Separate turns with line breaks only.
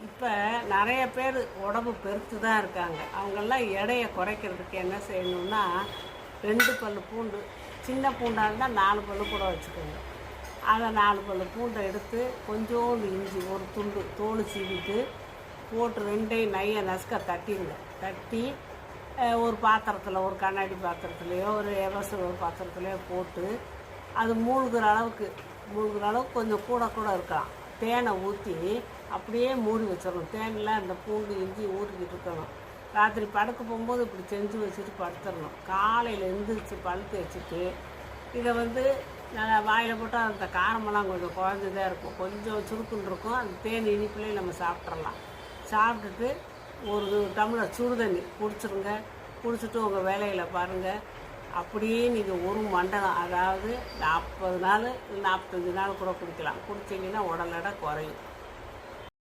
இப்போ நிறைய பேர் உடம்பு பெருத்து தான் இருக்காங்க. அவங்கெல்லாம் எடையை குறைக்கிறதுக்கு என்ன செய்யணும்னா, 2 பல் பூண்டு, சின்ன பூண்டாக இருந்தால் 4 பல் கூட வச்சுக்கோங்க. அதை 4 பல் பூண்டை எடுத்து கொஞ்சோண்டு இஞ்சி ஒரு துண்டு தோல் சீவிட்டு போட்டு 2ஐயும் நையை நசுக்க தட்டிடுங்க. தட்டி ஒரு பாத்திரத்தில், ஒரு கண்ணாடி பாத்திரத்துலையோ ஒரு எவசல் ஒரு பாத்திரத்துலையோ போட்டு அது மூழ்கிற அளவுக்கு கொஞ்சம் கூட இருக்கலாம். தேனை ஊற்றி அப்படியே மூடி வச்சிடணும். தேனில் அந்த பூண்டு இஞ்சி ஊற்றிக்கிட்டு இருக்கணும். ராத்திரி படுக்க போகும்போது இப்படி செஞ்சு வச்சுட்டு படுத்துடணும். காலையில் எழுந்திரிச்சு பல் தேய்ச்சிட்டு இதை நல்லா வாயில் போட்டால் அந்த காரமெல்லாம் கொஞ்சம் குழஞ்சதாக இருக்கும், கொஞ்சம் சுருக்குன்னு இருக்கும். அந்த தேன் இனிப்புலேயும் நம்ம சாப்பிட்றலாம். சாப்பிட்டுட்டு ஒரு டம்ளர் சுடு தண்ணி குடிச்சிருங்க. குடிச்சிட்டு உங்கள் வேலையில் பாருங்கள். அப்படியே நீங்கள் ஒரு மண்டலம், அதாவது 40 நாள் 45 நாள் கூட குடிக்கலாம். குடிச்சிங்கன்னா உடல் எடை குறையும்.